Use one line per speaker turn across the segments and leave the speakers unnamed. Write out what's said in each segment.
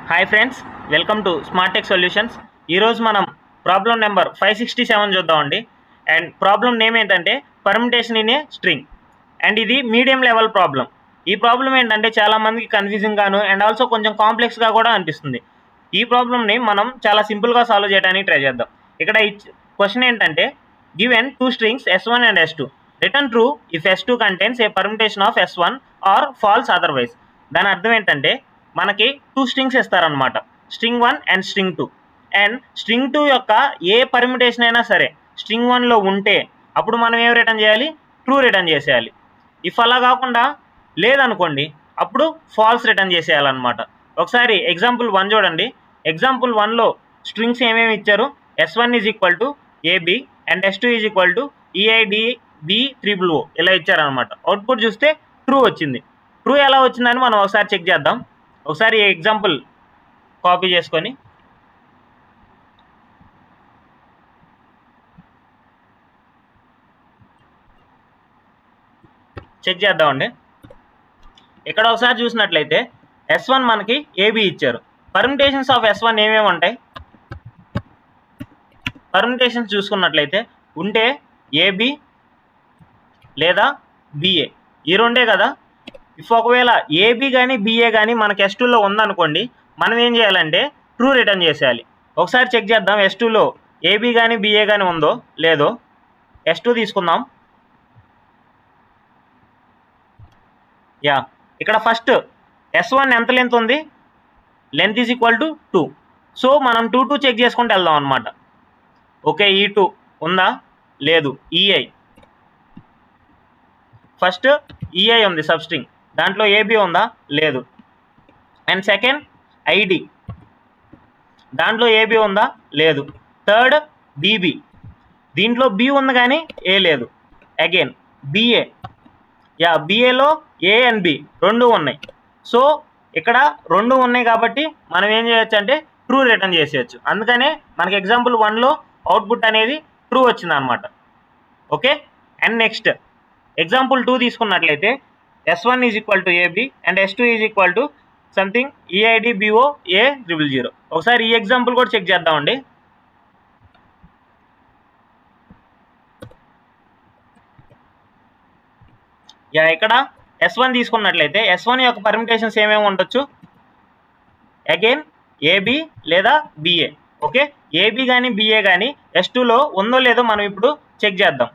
Hi friends, welcome to smart tech solutions. ఈరోజు మనం problem number 567 చూద్దామండి. అండ్ ప్రాబ్లం నేమ్ ఏంటంటే permutation in a string. And ఇది medium level problem. ఈ problem ఏంటంటే చాలామందికి కన్ఫ్యూజింగ్ గాను అండ్ ఆల్సో కొంచెం కాంప్లెక్స్గా కూడా అనిపిస్తుంది. ఈ ప్రాబ్లమ్ని మనం చాలా సింపుల్గా సాల్వ్ చేయడానికి ట్రై చేద్దాం. ఇక్కడ క్వశ్చన్ ఏంటంటే given two strings S1 and S2 return true if S2 contains a permutation of S1 or false otherwise. దాని అర్థం ఏంటంటే మనకి టూ స్ట్రింగ్స్ ఇస్తారనమాట, string 1 and string 2. And string 2 యొక్క ఏ పర్మిటేషన్ అయినా సరే స్ట్రింగ్ 1లో ఉంటే అప్పుడు మనం ఏం రిటర్న్ చేయాలి? ట్రూ రిటర్న్ చేసేయాలి. ఇఫ్ అలా కాకుండా లేదనుకోండి అప్పుడు ఫాల్స్ రిటర్న్ చేసేయాలన్నమాట. ఒకసారి ఎగ్జాంపుల్ 1 చూడండి. ఎగ్జాంపుల్ 1లో స్ట్రింగ్స్ ఏమేమి ఇచ్చారు? S1 is equal to AB and S2 is equal to EIDB3O ఇలా ఇచ్చారనమాట. అవుట్పుట్ చూస్తే ట్రూ వచ్చింది. ట్రూ ఎలా వచ్చిందని మనం ఒకసారి చెక్ చేద్దాం. ఒకసారి ఎగ్జాంపుల్ కాపీ చేసుకొని చెక్ చేద్దామండి. ఇక్కడ ఒకసారి చూసినట్లయితే S1 మనకి AB ఇచ్చారు. పర్మిటేషన్స్ ఆఫ్ S1 ఏమేమి ఉంటాయి? పర్మిటేషన్స్ చూసుకున్నట్లయితే ఉంటే AB లేదా BA ఈ రెండే కదా. ఇఫ్ ఒకవేళ AB కానీ BA కానీ మనకి S2లో ఉందనుకోండి మనం ఏం చేయాలంటే ట్రూ రిటర్న్ చేసేయాలి. ఒకసారి చెక్ చేద్దాం S2లో AB కానీ BA కానీ ఉందో లేదో. S2 తీసుకుందాం. ఇక్కడ ఫస్ట్ S1 ఎంత లెంత్ ఉంది? Length is equal to 2. So మనం 2 చెక్ చేసుకుంటూ వెళ్దాం అనమాట. ఓకే, E2 ఉందా? లేదు. EI ఫస్ట్ EI ఉంది సబ్ స్ట్రింగ్, దాంట్లో AB ఉందా? లేదు. అండ్ సెకండ్ ID, దాంట్లో AB ఉందా? లేదు. థర్డ్ BB, దీంట్లో B ఉంది కానీ A లేదు. Again BA, BAలో A and B రెండు ఉన్నాయి. సో ఇక్కడ రెండు ఉన్నాయి కాబట్టి మనం ఏం చేయొచ్చు అంటే ట్రూ రిటర్న్ చేసేయచ్చు. అందుకనే మనకి ఎగ్జాంపుల్ 1లో అవుట్పుట్ అనేది ట్రూ వచ్చింది అనమాట. ఓకే. అండ్ నెక్స్ట్ ఎగ్జాంపుల్ 2 తీసుకున్నట్లయితే S1 is equal to AB and S2 is equal to something EIDBO A000. ఒకసారి ఈ ఎగ్జాంపుల్ కూడా చెక్ చేద్దామండి. ఇక్కడ S1 తీసుకున్నట్లయితే S1 యొక్క పర్మిటేషన్స్ ఏమేమి ఉండొచ్చు? అగైన్ AB లేదా BA. ఓకే, AB కానీ BA కానీ S2లో ఉందో లేదో మనం ఇప్పుడు చెక్ చేద్దాం.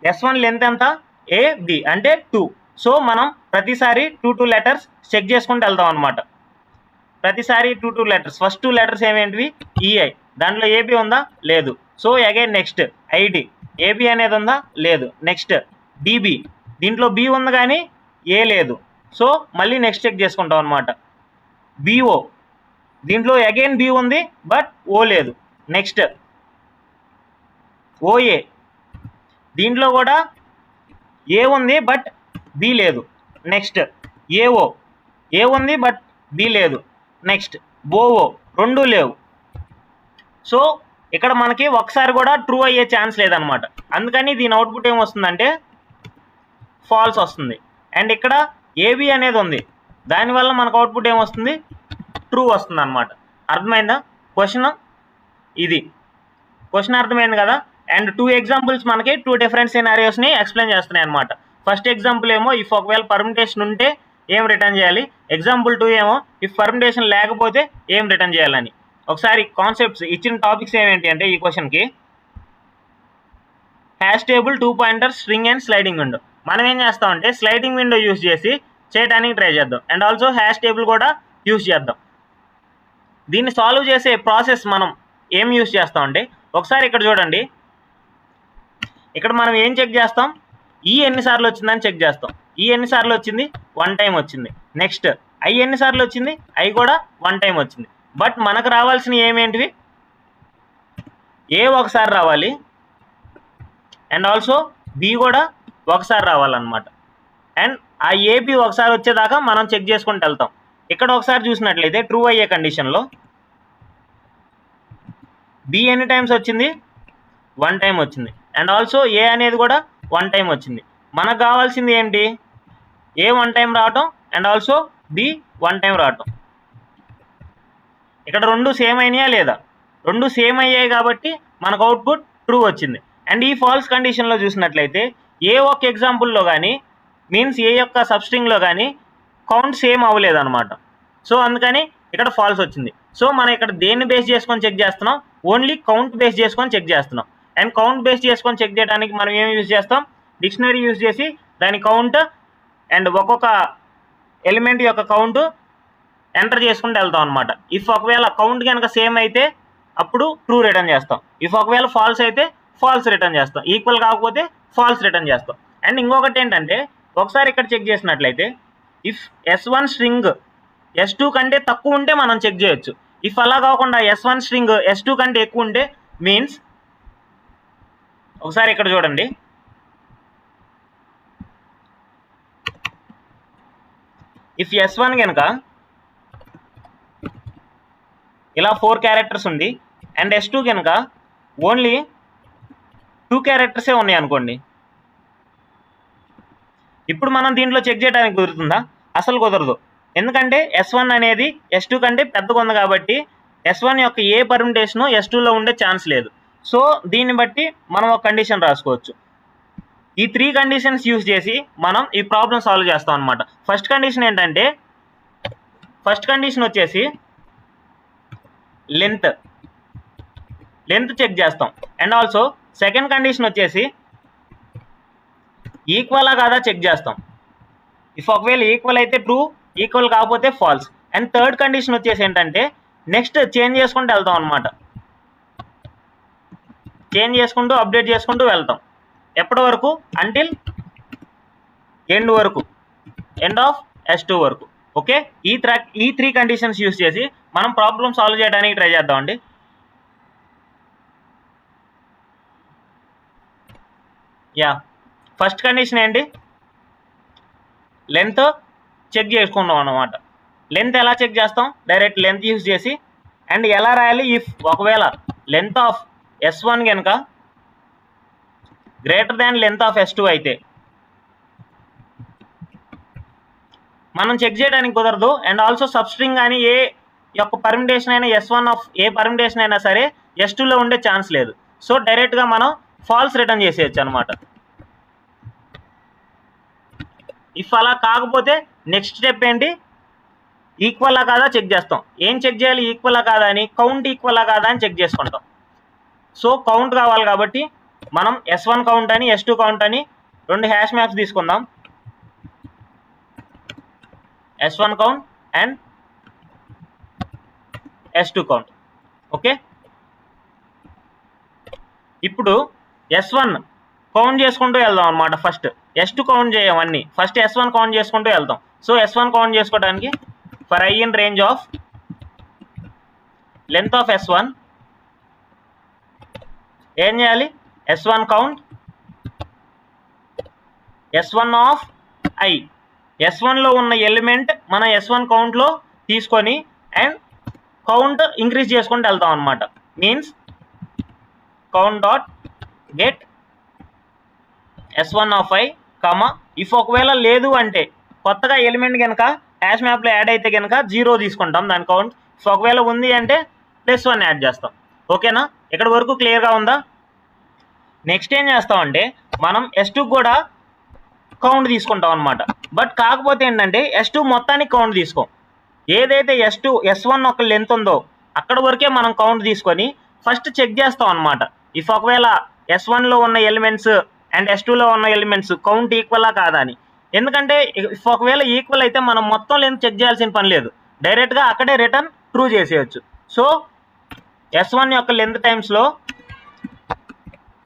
S1 లెంత్ ఎంత? AB అంటే 2. సో మనం ప్రతిసారి 2 లెటర్స్ చెక్ చేసుకుంటూ వెళ్తాం అనమాట. ప్రతిసారి 2 లెటర్స్. ఫస్ట్ 2 లెటర్స్ ఏమేంటివి? EI, దాంట్లో AB ఉందా? లేదు. So again next ID, AB అనేది ఉందా? లేదు. నెక్స్ట్ DB, దీంట్లో B ఉంది కానీ A లేదు. సో మళ్ళీ నెక్స్ట్ చెక్ చేసుకుంటాం అనమాట. BO, దీంట్లో అగైన్ B ఉంది బట్ O లేదు. నెక్స్ట్ OA, దీంట్లో కూడా A ఉంది బట్ B లేదు. నెక్స్ట్ AO, A ఉంది బట్ B లేదు. నెక్స్ట్ BOO, రెండు లేవు. సో ఇక్కడ మనకి ఒకసారి కూడా ట్రూ అయ్యే ఛాన్స్ లేదనమాట. అందుకని దీని అవుట్పుట్ ఏమొస్తుందంటే ఫాల్స్ వస్తుంది. అండ్ ఇక్కడ AB అనేది ఉంది, దానివల్ల మనకు అవుట్పుట్ ఏమొస్తుంది? ట్రూ వస్తుంది అనమాట. అర్థమైందా క్వశ్చన్? ఇది క్వశ్చన్ అర్థమైంది కదా. అండ్ 2 ఎగ్జాంపుల్స్ మనకి 2 డిఫరెంట్ సినారియోస్ని ఎక్స్ప్లెయిన్ చేస్తున్నాయి అనమాట. ఫస్ట్ ఎగ్జాంపుల్ ఏమో ఇఫ్ ఒకవేళ పర్మిటేషన్ ఉంటే ఏం రిటర్న్ చేయాలి, ఎగ్జాంపుల్ 2 ఏమో ఇఫ్ పర్మిటేషన్ లేకపోతే ఏం రిటర్న్ చేయాలని. ఒకసారి కాన్సెప్ట్స్ ఇచ్చిన టాపిక్స్ ఏమేంటి అంటే ఈ క్వశ్చన్కి hash table, 2 pointer, string and sliding window. మనం ఏం చేస్తామంటే స్లైడింగ్ విండో యూజ్ చేసి చేయడానికి ట్రై చేద్దాం. అండ్ ఆల్సో హ్యాష్ టేబుల్ కూడా యూజ్ చేద్దాం. దీన్ని సాల్వ్ చేసే ప్రాసెస్ మనం ఏం యూజ్ చేస్తామంటే ఒకసారి ఇక్కడ చూడండి. ఇక్కడ మనం ఏం చెక్ చేస్తాం? ఈ ఎన్నిసార్లు వచ్చిందని చెక్ చేస్తాం. ఈ ఎన్నిసార్లు వచ్చింది? 1 టైం వచ్చింది. నెక్స్ట్ ఐ ఎన్నిసార్లు వచ్చింది? ఐ కూడా 1 టైం వచ్చింది. బట్ మనకు రావాల్సిన ఏమేంటివి? ఏ ఒకసారి రావాలి అండ్ ఆల్సో బి కూడా ఒకసారి రావాలన్నమాట. అండ్ ఆ AB ఒకసారి వచ్చేదాకా మనం చెక్ చేసుకుంటూ వెళ్తాం. ఇక్కడ ఒకసారి చూసినట్లయితే ట్రూ అయ్యే కండిషన్లో B ఎన్ని టైమ్స్ వచ్చింది? 1 టైం వచ్చింది. అండ్ ఆల్సో ఏ అనేది కూడా 1 టైం వచ్చింది. మనకు కావాల్సింది ఏంటి? ఏ 1 టైం రావటం అండ్ ఆల్సో బి 1 టైం రావటం. ఇక్కడ రెండు సేమ్ అయినాయా లేదా? రెండు సేమ్ అయ్యాయి కాబట్టి మనకు అవుట్పుట్ ట్రూ వచ్చింది. అండ్ ఈ ఫాల్స్ కండిషన్లో చూసినట్లయితే ఏ ఒక్క ఎగ్జాంపుల్లో కానీ మీన్స్ ఏ యొక్క సబ్స్ట్రింగ్లో కానీ కౌంట్ సేమ్ అవ్వలేదు అనమాట. సో అందుకని ఇక్కడ ఫాల్స్ వచ్చింది. సో మనం ఇక్కడ దేన్ని బేస్ చేసుకొని చెక్ చేస్తున్నాం? ఓన్లీ కౌంట్ బేస్ చేసుకొని చెక్ చేస్తున్నాం. అండ్ కౌంట్ బేస్ చేసుకొని చెక్ చేయడానికి మనం ఏం యూజ్ చేస్తాం? డిక్షనరీ యూజ్ చేసి దాని కౌంట్ అండ్ ఒక్కొక్క ఎలిమెంట్ యొక్క కౌంట్ ఎంటర్ చేసుకుంటూ వెళ్తాం అనమాట. ఇఫ్ ఒకవేళ కౌంట్ కనుక సేమ్ అయితే అప్పుడు ట్రూ రిటర్న్ చేస్తాం. ఇఫ్ ఒకవేళ ఫాల్స్ అయితే ఫాల్స్ రిటర్న్ చేస్తాం. ఈక్వల్ కాకపోతే ఫాల్స్ రిటర్న్ చేస్తాం. అండ్ ఇంకొకటి ఏంటంటే ఒకసారి ఇక్కడ చెక్ చేసినట్లయితే ఇఫ్ S1 స్ట్రింగ్ S2 కంటే తక్కువ ఉంటే మనం చెక్ చేయొచ్చు. ఇఫ్ అలా కాకుండా S1 స్ట్రింగ్ S2 కంటే ఎక్కువ ఉంటే మీన్స్ ఒకసారి ఇక్కడ చూడండి. ఇఫ్ S1 కనుక ఇలా 4 క్యారెక్టర్స్ ఉంది అండ్ S2 కనుక ఓన్లీ 2 క్యారెక్టర్సే ఉన్నాయి అనుకోండి. ఇప్పుడు మనం దీంట్లో చెక్ చేయడానికి కుదురుతుందా? అసలు కుదరదు. ఎందుకంటే S1 అనేది S2 కంటే పెద్దగా ఉంది కాబట్టి S1 యొక్క ఏ పర్మిటేషను S2లో ఉండే ఛాన్స్ లేదు. సో దీన్ని బట్టి మనం ఒక కండిషన్ రాసుకోవచ్చు. ఈ 3 కండిషన్స్ యూజ్ చేసి మనం ఈ ప్రాబ్లం సాల్వ్ చేస్తాం అనమాట. ఫస్ట్ కండిషన్ ఏంటంటే ఫస్ట్ కండిషన్ వచ్చేసి లెంత్ చెక్ చేస్తాం. అండ్ ఆల్సో సెకండ్ కండిషన్ వచ్చేసి ఈక్వలా కాదా చెక్ చేస్తాం. ఇఫ్ ఒకవేళ ఈక్వల్ అయితే ట్రూ, ఈక్వల్ కాకపోతే ఫాల్స్. అండ్ థర్డ్ కండిషన్ వచ్చేసి ఏంటంటే నెక్స్ట్ చేంజ్ చేసుకుంటూ వెళ్తాం అనమాట. చేంజ్ చేసుకుంటూ అప్డేట్ చేసుకుంటూ వెళ్తాం. ఎప్పటి వరకు? అంటిల్ ఎండ్ వరకు, ఎండ్ ఆఫ్ S2 వరకు. ఓకే, ఈ 3 కండిషన్స్ యూజ్ చేసి మనం ప్రాబ్లం సాల్వ్ చేయడానికి ట్రై చేద్దామండి. యా, ఫస్ట్ కండిషన్ ఏంటి? లెంత్ చెక్ చేసుకుంటాం అన్నమాట. లెంత్ ఎలా చెక్ చేస్తాం? డైరెక్ట్ లెంత్ యూజ్ చేసి. అండ్ ఎలా రాయాలి? ఇఫ్ ఒకవేళ లెంత్ ఆఫ్ S1 కనుక greater than length of S2 అయితే మనం చెక్ చేయడానికి కుదరదు. అండ్ ఆల్సో సబ్స్ట్రింగ్ కానీ ఏ యొక్క పర్మిటేషన్ అయినా S1 ఆఫ్ ఏ పర్మిటేషన్ అయినా సరే S2లో ఉండే ఛాన్స్ లేదు. సో డైరెక్ట్గా మనం ఫాల్స్ రిటర్న్ చేసేయచ్చు అనమాట. ఇఫ్ అలా కాకపోతే నెక్స్ట్ స్టెప్ ఏంటి? ఈక్వలా కాదా చెక్ చేస్తాం. ఏం చెక్ చేయాలి? ఈక్వలా కాదా అని, కౌంట్ ఈక్వలా కాదా అని చెక్ చేసుకుంటాం. సో కౌంట్ కావాలి కాబట్టి మనం S1 కౌంట్ అని S2 కౌంట్ అని 2 హ్యాష్ మ్యాప్స్ తీసుకుందాం. S1 count and S2 count. Okay, ఇప్పుడు S1 కౌంట్ చేసుకుంటూ వెళ్దాం అనమాట. ఫస్ట్ S2 కౌంట్ చేయమన్నీ, ఫస్ట్ S1 కౌంట్ చేసుకుంటూ వెళ్తాం. సో S1 కౌంట్ చేసుకోవడానికి for I in range of length of S1 ఏం చేయాలి? S1 count S1 of I. S1లో ఉన్న ఎలిమెంట్ మనం S1 కౌంట్లో తీసుకొని అండ్ కౌంట్ ఇంక్రీజ్ చేసుకుంటూ వెళ్తాం అనమాట. Means count dot get S1 of I, if ఒకవేళ లేదు అంటే కొత్తగా ఎలిమెంట్ కనుక హ్యాష్ మ్యాప్లో యాడ్ అయితే కనుక 0 తీసుకుంటాం దాని కౌంట్. ఇఫ్ ఒకవేళ ఉంది అంటే +1 యాడ్ చేస్తాం. ఓకేనా? ఇక్కడ వరకు క్లియర్గా ఉందా? నెక్స్ట్ ఏం చేస్తామంటే మనం S2 కూడా కౌంట్ తీసుకుంటాం అనమాట. బట్ కాకపోతే ఏంటంటే S2 మొత్తానికి కౌంట్ తీసుకోం. ఏదైతే S1 ఒక లెంత్ ఉందో అక్కడ వరకే మనం కౌంట్ తీసుకొని ఫస్ట్ చెక్ చేస్తాం అనమాట. ఇఫ్ ఒకవేళ S1లో ఉన్న ఎలిమెంట్స్ అండ్ S2లో ఉన్న ఎలిమెంట్స్ కౌంట్ ఈక్వలా కాదా అని. ఎందుకంటే ఇఫ్ ఒకవేళ ఈక్వల్ అయితే మనం మొత్తం లెంత్ చెక్ చేయాల్సిన పని లేదు, డైరెక్ట్గా అక్కడే రిటర్న్ ట్రూ చేసేయచ్చు. సో S1 యొక్క లెంత్ టైమ్స్లో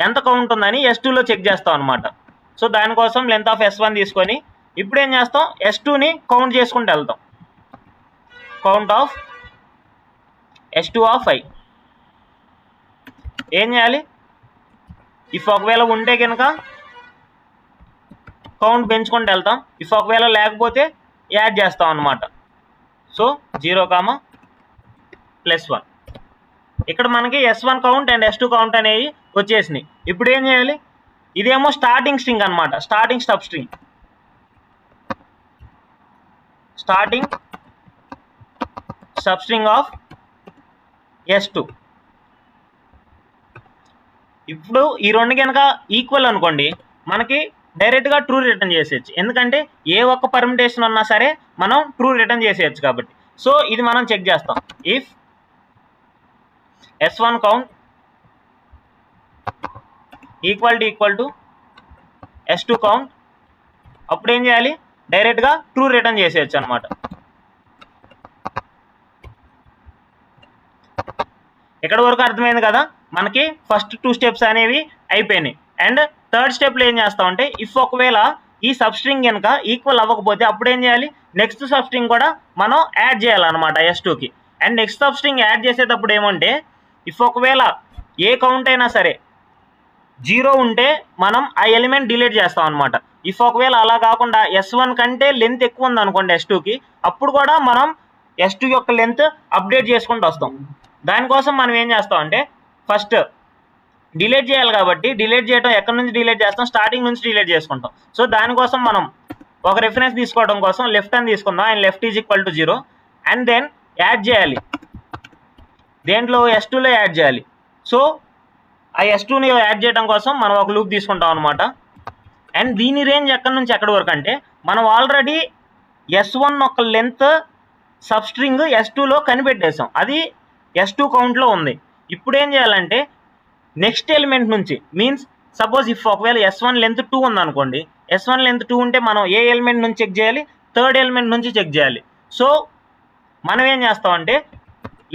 ఎంత కౌంట్ ఉందని S2లో చెక్ చేస్తాం అనమాట. సో దానికోసం లెంత్ ఆఫ్ S1 తీసుకొని ఇప్పుడు ఏం చేస్తాం? S2ని కౌంట్ చేసుకుంటూ వెళ్తాం. Count of S2 of I ఏం చేయాలి? ఇఫ్ ఒకవేళ ఉంటే కనుక కౌంట్ పెంచుకుంటూ వెళ్తాం. ఇఫ్ ఒకవేళ లేకపోతే యాడ్ చేస్తాం అనమాట. సో 0, +1. ఇక్కడ మనకి S1 count and S2 count అనేవి వచ్చేసినాయి. ఇప్పుడు ఏం చేయాలి, ఇదేమో స్టార్టింగ్ స్ట్రింగ్ అనమాట, starting sub string, starting sub string of S2. ఇప్పుడు ఈ రెండు కనుక ఈక్వల్ అనుకోండి, మనకి డైరెక్ట్గా ట్రూ రిటర్న్ చేసేయచ్చు. ఎందుకంటే ఏ ఒక్క పర్మిటేషన్ ఉన్నా సరే మనం ట్రూ రిటర్న్ చేసేయచ్చు కాబట్టి. సో ఇది మనం చెక్ చేస్తాం. If S1 count equal to S2 count, అప్పుడు ఏం చేయాలి, డైరెక్ట్గా ట్రూ రిటర్న్ చేసేయచ్చు అనమాట. ఇక్కడ వరకు అర్థమైంది కదా, మనకి ఫస్ట్ 2 స్టెప్స్ అనేవి అయిపోయినాయి. అండ్ థర్డ్ స్టెప్లో ఏం చేస్తామంటే, ఇఫ్ ఒకవేళ ఈ సబ్ స్ట్రింగ్ కనుక ఈక్వల్ అవ్వకపోతే అప్పుడు ఏం చేయాలి, నెక్స్ట్ సబ్ స్ట్రింగ్ కూడా మనం యాడ్ చేయాలన్నమాట S2కి. And next substring add చేసేటప్పుడు ఏమంటే, ఇఫ్ ఒకవేళ ఏ కౌంట్ అయినా సరే 0 ఉంటే మనం ఆ ఎలిమెంట్ డిలీట్ చేస్తాం అనమాట. ఇఫ్ ఒకవేళ అలా కాకుండా S1 కంటే లెంత్ ఎక్కువ ఉంది అనుకోండి S2కి, అప్పుడు కూడా మనం S2 యొక్క లెంత్ అప్డేట్ చేసుకుంటూ వస్తాం. దానికోసం మనం ఏం చేస్తాం అంటే, ఫస్ట్ డిలీట్ చేయాలి కాబట్టి డిలీట్ చేయడం ఎక్కడి నుంచి డిలీట్ చేస్తాం, స్టార్టింగ్ నుంచి డిలీట్ చేసుకుంటాం. సో దానికోసం మనం ఒక రిఫరెన్స్ తీసుకోవడం కోసం లెఫ్ట్ అని తీసుకుందాం, and left is equal to 0. And then add చేయాలి, దేంట్లో S2లో యాడ్ చేయాలి. సో ఆ S2ని యాడ్ చేయడం కోసం మనం ఒక లూప్ తీసుకుంటాం అనమాట. అండ్ దీని రేంజ్ ఎక్కడి నుంచి ఎక్కడి వరకు అంటే, మనం ఆల్రెడీ S1 ఒక లెంత్ సబ్ స్ట్రింగ్ S2లో కనిపెట్టేసాం, అది S2 కౌంట్లో ఉంది. ఇప్పుడు ఏం చేయాలంటే, నెక్స్ట్ ఎలిమెంట్ నుంచి, మీన్స్ సపోజ్ ఇఫ్ ఒకవేళ S1 లెంత్ 2 ఉందనుకోండి, S1 లెంత్ 2 ఉంటే మనం ఏ ఎలిమెంట్ నుంచి చెక్ చేయాలి, థర్డ్ ఎలిమెంట్ నుంచి చెక్ చేయాలి. సో మనం ఏం చేస్తామంటే,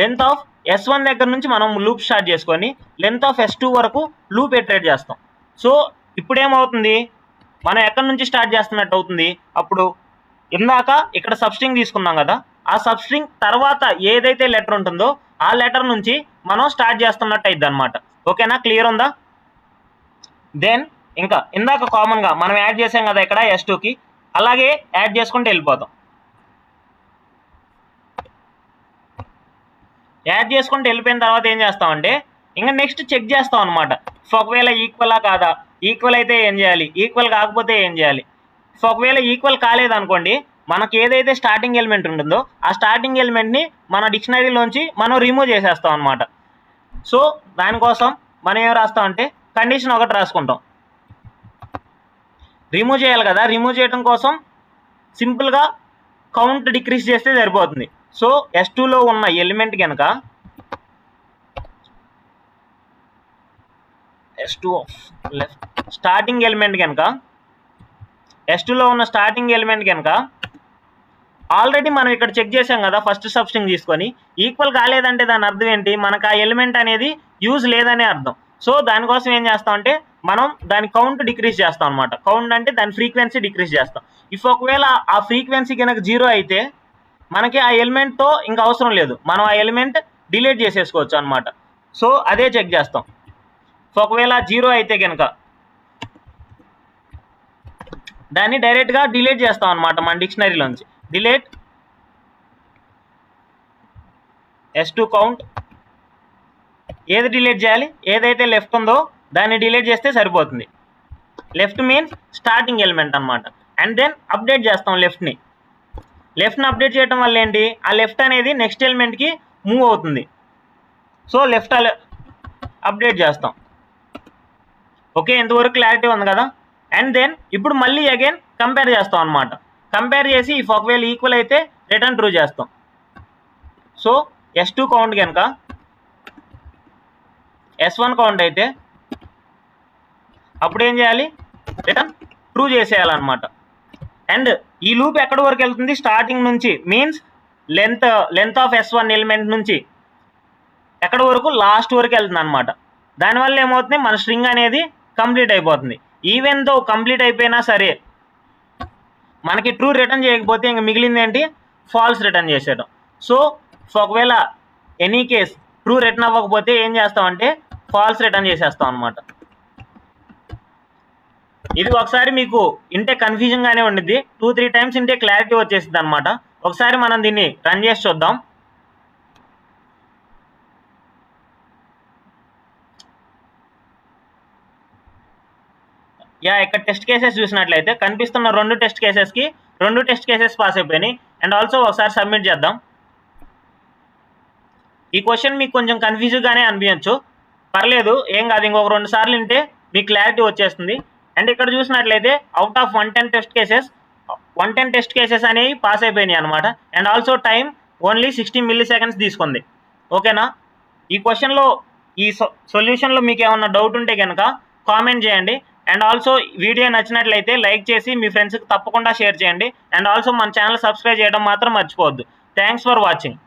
లెంత్ ఆఫ్ S1 దగ్గర నుంచి మనం లూప్ స్టార్ట్ చేసుకొని లెంత్ ఆఫ్ S2 వరకు లూప్ ఇటరేట్ చేస్తాం. సో ఇప్పుడు ఏమవుతుంది, మనం ఎక్కడి నుంచి స్టార్ట్ చేస్తున్నట్టు అవుతుంది, అప్పుడు ఇందాక ఇక్కడ సబ్స్ట్రింగ్ తీసుకున్నాం కదా, ఆ సబ్స్ట్రింగ్ తర్వాత ఏదైతే లెటర్ ఉంటుందో ఆ లెటర్ నుంచి మనం స్టార్ట్ చేస్తున్నట్టు అయింది అనమాట. ఓకేనా, క్లియర్ ఉందా? దెన్ ఇంకా ఇందాక కామన్గా మనం యాడ్ చేసాం కదా ఇక్కడ S2కి, అలాగే యాడ్ చేసుకుంటూ వెళ్ళిపోతాం. యాడ్ చేసుకుంటూ వెళ్ళిపోయిన తర్వాత ఏం చేస్తామంటే, ఇంకా నెక్స్ట్ చెక్ చేస్తాం అనమాట. ఒకవేళ ఈక్వలా కాదా, ఈక్వల్ అయితే ఏం చేయాలి, ఈక్వల్ కాకపోతే ఏం చేయాలి. ఒకవేళ ఈక్వల్ కాలేదనుకోండి, మనకి ఏదైతే స్టార్టింగ్ ఎలిమెంట్ ఉంటుందో ఆ స్టార్టింగ్ ఎలిమెంట్ని మన డిక్షనరీలోంచి మనం రిమూవ్ చేసేస్తాం అనమాట. సో దానికోసం మనం ఏం రాస్తామంటే, కండిషన్ ఒకటి రాసుకుంటాం. రిమూవ్ చేయాలి కదా, రిమూవ్ చేయడం కోసం సింపుల్గా కౌంట్ డిక్రీజ్ చేస్తే సరిపోతుంది. సో S2లో ఉన్న ఎలిమెంట్ కనుక S2 లెఫ్ట్ స్టార్టింగ్ ఎలిమెంట్ కనుక S2లో ఉన్న స్టార్టింగ్ ఎలిమెంట్ కనుక ఆల్రెడీ మనం ఇక్కడ చెక్ చేసాం కదా ఫస్ట్ సబ్స్ట్రింగ్ తీసుకొని, ఈక్వల్ కాలేదంటే దాని అర్థం ఏంటి, మనకు ఆ ఎలిమెంట్ అనేది యూజ్ లేదనే అర్థం. సో దానికోసం ఏం చేస్తామంటే, మనం దాని కౌంట్ డిక్రీజ్ చేస్తాం అనమాట. కౌంట్ అంటే దాని ఫ్రీక్వెన్సీ డిక్రీజ్ చేస్తాం. ఇఫ్ ఒకవేళ ఆ ఫ్రీక్వెన్సీ కనుక 0 అయితే మనకి ఆ ఎలిమెంట్తో ఇంకా అవసరం లేదు, మనం ఆ ఎలిమెంట్ డిలీట్ చేసేసుకోవచ్చు అనమాట. సో అదే చెక్ చేస్తాం. ఒకవేళ 0 అయితే కనుక దాన్ని డైరెక్ట్గా డిలీట్ చేస్తాం అనమాట మన డిక్షనరీలోంచి. డిలీట్ S2 కౌంట్, ఏది డిలీట్ చేయాలి, ఏదైతే లెఫ్ట్ ఉందో దాన్ని డిలీట్ చేస్తే సరిపోతుంది. లెఫ్ట్ మీన్స్ స్టార్టింగ్ ఎలిమెంట్ అనమాట. అండ్ దెన్ అప్డేట్ చేస్తాం లెఫ్ట్ని. అప్డేట్ చేయడం వల్ల ఏంటి, ఆ లెఫ్ట్ అనేది నెక్స్ట్ ఎలిమెంట్కి మూవ్ అవుతుంది. సో లెఫ్ట్ అప్డేట్ చేస్తాం. ఓకే, ఇంతవరకు క్లారిటీ ఉంది కదా. అండ్ దెన్ ఇప్పుడు మళ్ళీ అగైన్ కంపేర్ చేస్తాం అనమాట. కంపేర్ చేసి ఇఫ్ ఒకవేళ ఈక్వల్ అయితే రిటర్న్ ట్రూ చేస్తాం. సో S2 కౌంట్ కనుక S1 కౌంట్ అయితే అప్పుడు ఏం చేయాలి, రిటర్న్ ట్రూ చేసేయాలన్నమాట. అండ్ ఈ లూప్ ఎక్కడి వరకు వెళ్తుంది, స్టార్టింగ్ నుంచి, means length of S1 element నుంచి ఎక్కడి వరకు, లాస్ట్ వరకు వెళ్తుంది అనమాట. దానివల్ల ఏమవుతుంది, మన స్ట్రింగ్ అనేది కంప్లీట్ అయిపోతుంది. ఈవెన్ దో కంప్లీట్ అయిపోయినా సరే మనకి ట్రూ రిటర్న్ చేయకపోతే ఇంక మిగిలింది ఏంటి, ఫాల్స్ రిటర్న్ చేసేయడం. సో ఒకవేళ ఎనీ కేస్ ట్రూ రిటర్న్ అవ్వకపోతే ఏం చేస్తామంటే ఫాల్స్ రిటర్న్ చేసేస్తాం అనమాట. ఇది ఒకసారి మీకు ఇంటే కన్ఫ్యూజన్గానే ఉండిద్ది, 2-3 టైమ్స్ ఇంటే క్లారిటీ వచ్చేసింది అనమాట. ఒకసారి మనం దీన్ని రన్ చేసి చూద్దాం. ఇక్కడ టెస్ట్ కేసెస్ చూసినట్లయితే కనిపిస్తున్న 2 టెస్ట్ కేసెస్కి 2 టెస్ట్ కేసెస్ పాస్ అయిపోయినాయి. అండ్ ఆల్సో ఒకసారి సబ్మిట్ చేద్దాం. ఈ క్వశ్చన్ మీకు కొంచెం కన్ఫ్యూజ్గానే అనిపించచ్చు, పర్లేదు ఏం కాదు, ఇంకొక 2 సార్లు వింటే మీకు క్లారిటీ వచ్చేస్తుంది. అండ్ ఇక్కడ చూసినట్లయితే అవుట్ ఆఫ్ 110 టెస్ట్ కేసెస్ అనేవి పాస్ అయిపోయినాయి అనమాట. And also time only 60 milliseconds తీసుకుంది. ఓకేనా? ఈ క్వశ్చన్లో ఈ సొల్యూషన్లో మీకు ఏమన్నా డౌట్ ఉంటే కనుక కామెంట్ చేయండి. అండ్ ఆల్సో వీడియో నచ్చినట్లయితే లైక్ చేసి మీ ఫ్రెండ్స్కి తప్పకుండా షేర్ చేయండి. అండ్ ఆల్సో మన ఛానల్ సబ్స్క్రైబ్ చేయడం మాత్రం మర్చిపోవద్దు. Thanks for watching.